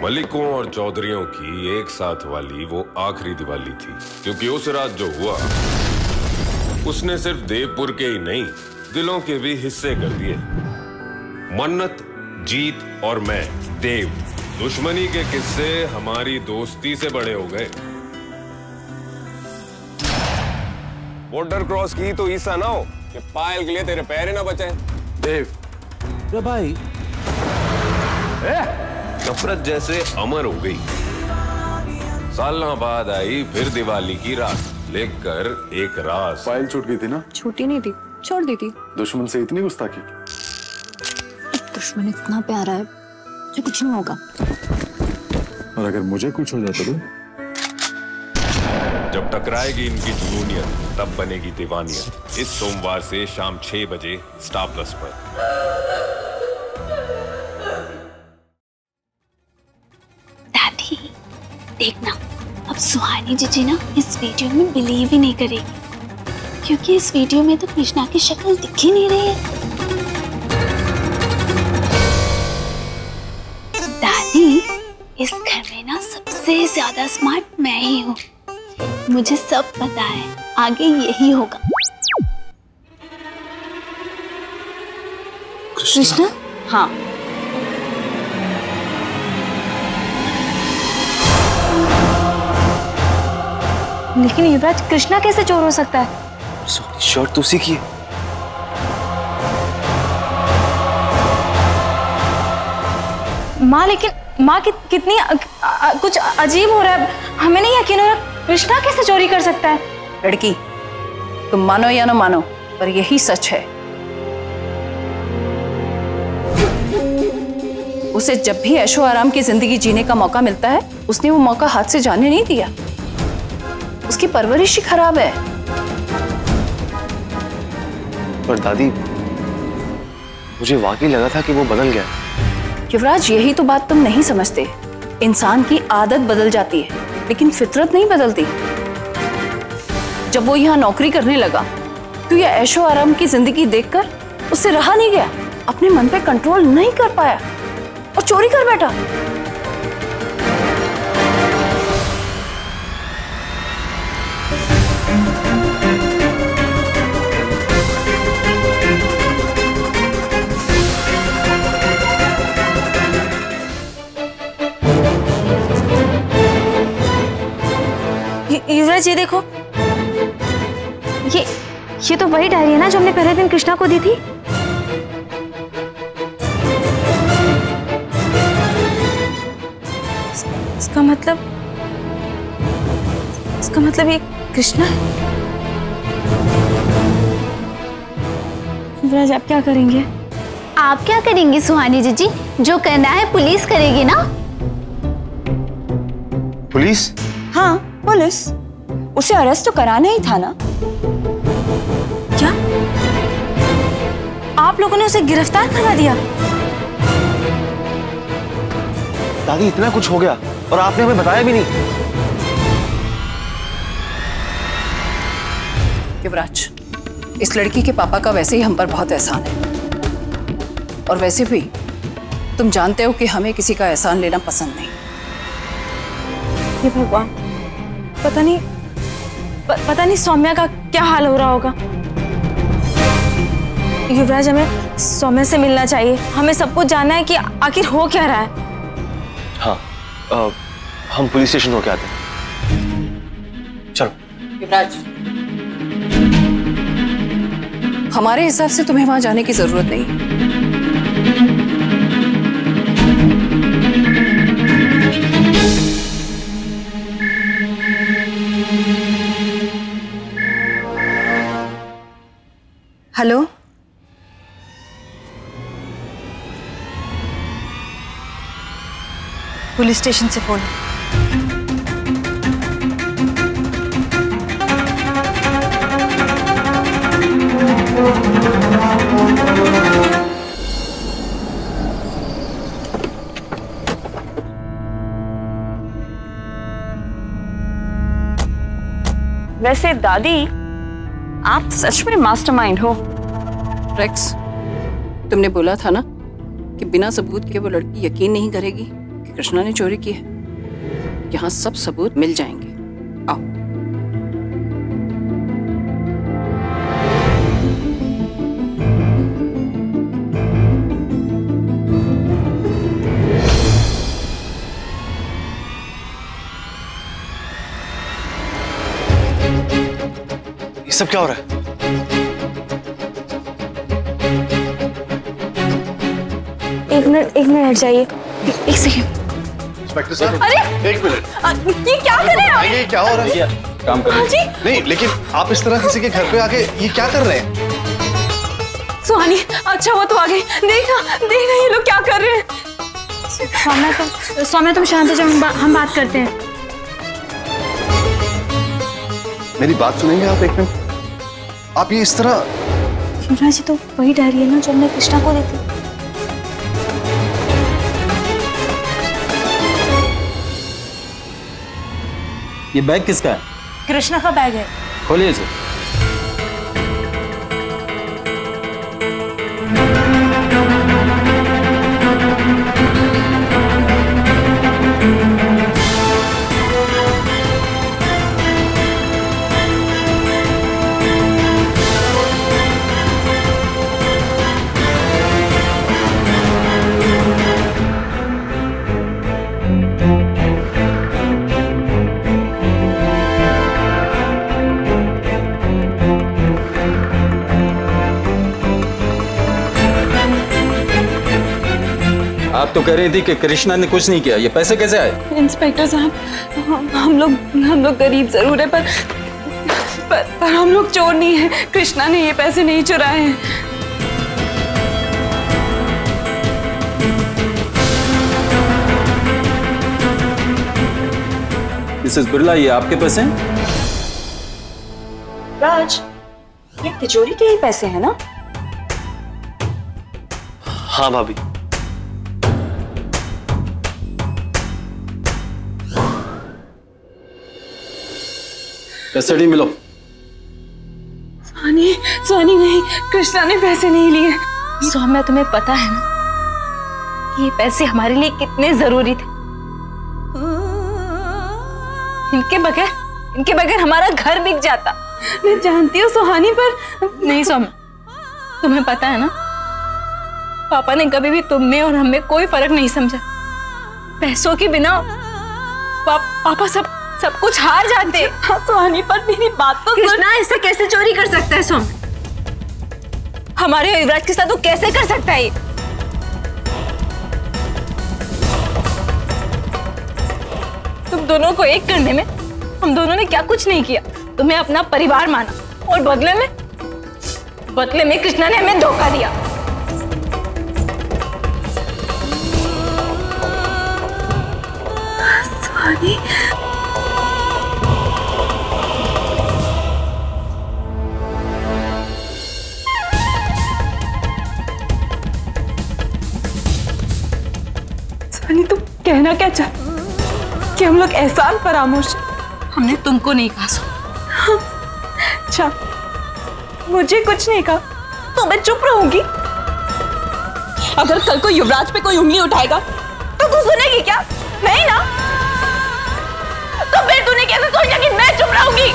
मलिकों और चौधरियों की एक साथ वाली वो आखिरी दिवाली थी, क्योंकि उस रात जो हुआ उसने सिर्फ देवपुर के ही नहीं, दिलों के भी हिस्से कर दिए। मन्नत, जीत और मैं, देव, दुश्मनी के किस्से हमारी दोस्ती से बड़े हो गए। बॉर्डर क्रॉस की तो ईसा ना हो कि पायल के लिए तेरे पैर ही ना बचे। देव भाई नफरत जैसे अमर हो गई। सालों बाद आई फिर दिवाली की रात, लेकर एक राज। पायल छूट गई थी ना? छूटी नहीं थी, छोड़ दी थी। दुश्मन से इतनी गुस्ताखी? दुश्मन इतना प्यारा है जो कुछ नहीं होगा। और अगर मुझे कुछ हो जाता तो? जब टकराएगी इनकी जुनूनियत तब बनेगी दीवानियत। इस सोमवार से शाम 6 बजे स्टार प्लस पर। दादी देखना, अब सुहानी जीजी ना इस वीडियो में बिलीव ही नहीं करेगी, क्योंकि इस वीडियो में तो कृष्णा की शक्ल दिख ही नहीं रही है। दादी इस घर में ना सबसे ज्यादा स्मार्ट मैं ही हूँ, मुझे सब पता है, आगे यही होगा। कृष्णा? हाँ। लेकिन युवराज, कृष्णा कैसे चोर हो सकता है? शर्ट तो उसी की है। माँ, लेकिन माँ कितनी कुछ अजीब हो रहा है, हमें नहीं यकीन हो रहा। कृष्णा कैसे चोरी कर सकता है? लड़की, तुम मानो या ना मानो, पर यही सच है। उसे जब भी ऐशो आराम की जिंदगी जीने का मौका मिलता है, उसने वो मौका हाथ से जाने नहीं दिया। उसकी परवरिश ही खराब है। पर दादी, मुझे वाकई लगा था कि वो बदल गया। युवराज, यही तो बात तुम नहीं समझते। इंसान की आदत बदल जाती है, लेकिन फितरत नहीं बदलती। जब वो यहाँ नौकरी करने लगा तो यह ऐशो आराम की जिंदगी देखकर उससे रहा नहीं गया, अपने मन पे कंट्रोल नहीं कर पाया और चोरी कर बैठा। युवराज, ये देखो, ये तो वही डायरी है ना जो हमने पहले दिन कृष्णा को दी थी। इसका मतलब ये कृष्णा है। युवराज, आप क्या करेंगे? आप क्या करेंगी सुहानी जीजी? जो करना है पुलिस करेगी ना। पुलिस? हाँ, पुलिस। उसे अरेस्ट तो कराना ही था ना। क्या आप लोगों ने उसे गिरफ्तार करवा दिया? दादी, इतना कुछ हो गया और आपने हमें बताया भी नहीं। युवराज, इस लड़की के पापा का वैसे ही हम पर बहुत एहसान है, और वैसे भी तुम जानते हो कि हमें किसी का एहसान लेना पसंद नहीं। ये भगवान, पता नहीं सौम्या का क्या हाल हो रहा होगा। युवराज, हमें सौम्या से मिलना चाहिए। हमें सब कुछ जानना है कि आखिर हो क्या रहा है। हाँ, हम पुलिस स्टेशन होके आते हैं। चलो। युवराज, हमारे हिसाब से तुम्हें वहां जाने की जरूरत नहीं। हेलो, पुलिस स्टेशन से फोन। वैसे दादी, आप सच में मास्टरमाइंड हो। रेक्स, तुमने बोला था ना कि बिना सबूत के वो लड़की यकीन नहीं करेगी कि कृष्णा ने चोरी की है। यहाँ सब सबूत मिल जाएंगे। आओ। ये सब क्या हो रहा है? एक मिनट हट जाइए, एक सेकंड। इंस्पेक्टर साहब, अरे एक मिनट। ये क्या कर रहे हैं आप? ये क्या हो रहा है? काम कर जी नहीं, लेकिन आप इस तरह किसी के घर पे आके ये क्या कर रहे हैं? सुहानी, अच्छा हुआ तो आ गई। देखना ये लोग क्या कर रहे हैं। सौम्या तुम शांत हो जाओ, हम बात करते हैं। मेरी बात सुनेंगे आप एक मिनट? आप ये इस तरह। युवराज जी तो वही डायरी है ना जो हमने कृष्णा को दी थी। ये बैग किसका है? कृष्णा का बैग है। खोलिए इसे। आप तो कह रही थी कि कृष्णा ने कुछ नहीं किया, ये पैसे कैसे आए? इंस्पेक्टर साहब, हम लोग गरीब जरूर है पर हम लोग चोर नहीं है। कृष्णा ने ये पैसे नहीं चुराए हैं। मिसेस बिरला, ये आपके पैसे हैं? राज, ये तिजोरी के ही पैसे हैं ना? हाँ भाभी। कस्टडी मिलो। सोनी नहीं, कृष्णा ने पैसे नहीं लिए। सौम्या, तुम्हें पता है ना कि ये पैसे हमारे लिए कितने जरूरी थे। इनके बगैर हमारा घर बिक जाता। मैं जानती हूँ सुहानी, पर नहीं सौम्या, तुम्हें पता है ना पापा ने कभी भी तुम में और हम में कोई फर्क नहीं समझा। पैसों के बिना पापा सब कुछ हार जाते। हाँ सुहानी, पर मेरी बात तो सुन। कृष्णा ऐसे कैसे चोरी कर सकता है सौम्या? हमारे युवराज के साथ वो कैसे कर सकता है? तुम दोनों को एक करने में हम दोनों ने क्या कुछ नहीं किया। तुम्हें अपना परिवार माना और बदले में कृष्णा ने हमें धोखा दिया। सुहानी, तुम कहना क्या चाह कि हम लोग एहसान फरामोश? हमने तुमको नहीं कहा सो। अच्छा, मुझे कुछ नहीं कहा तो मैं चुप रहूंगी? अगर कल को युवराज पे कोई उंगली उठाएगा तो तू सुनेगी क्या? नहीं ना? तो फिर तूने कैसे सोचा कि मैं चुप रहूंगी?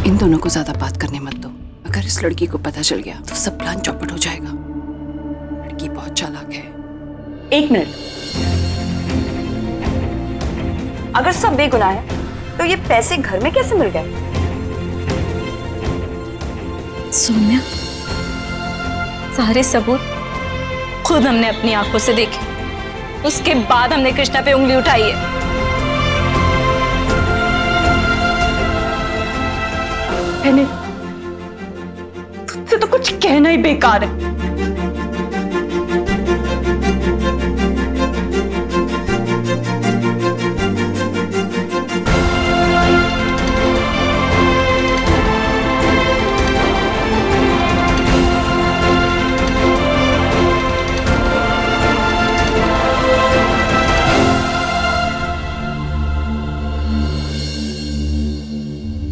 इन दोनों को ज्यादा बात करने मत दो। अगर इस लड़की को पता चल गया तो सब प्लान चौपट हो जाएगा। लड़की बहुत चालाक है। एक मिनट, अगर सब बेगुनाह है तो ये पैसे घर में कैसे मिल गए? सौम्या, सारे सबूत खुद हमने अपनी आंखों से देखे, उसके बाद हमने कृष्णा पे उंगली उठाई है। तुझसे तो कुछ कहना ही बेकार है।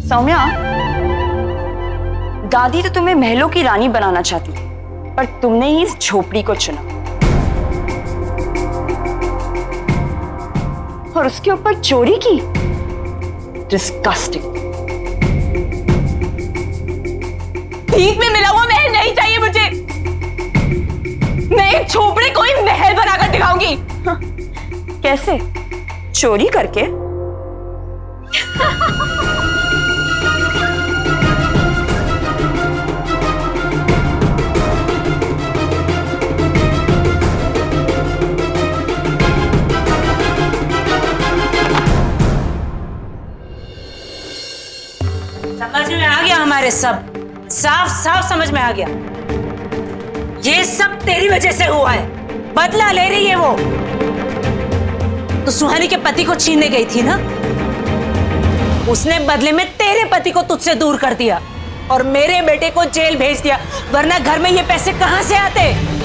सौम्या, दादी तो तुम्हें महलों की रानी बनाना चाहती थी, पर तुमने ही इस झोपड़ी को चुना और उसके ऊपर चोरी की। डिस्गस्टिंग। भीख में मिला हुआ महल नहीं चाहिए मुझे। मैं एक झोपड़ी को ही महल बनाकर दिखाऊंगी। कैसे? चोरी करके? समझ में आ गया, हमारे सब साफ साफ समझ में आ गया। ये सब तेरी वजह से हुआ है। बदला ले रही है वो। तो सुहानी के पति को छीनने गई थी ना, उसने बदले में तेरे पति को तुझसे दूर कर दिया और मेरे बेटे को जेल भेज दिया, वरना घर में ये पैसे कहां से आते।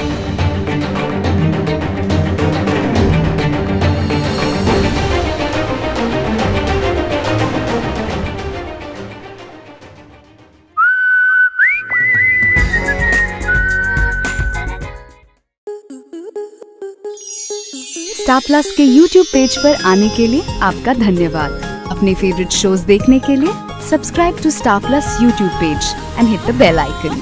स्टार प्लस के YouTube पेज पर आने के लिए आपका धन्यवाद। अपने फेवरेट शोज देखने के लिए subscribe to Star Plus YouTube page and hit the bell icon.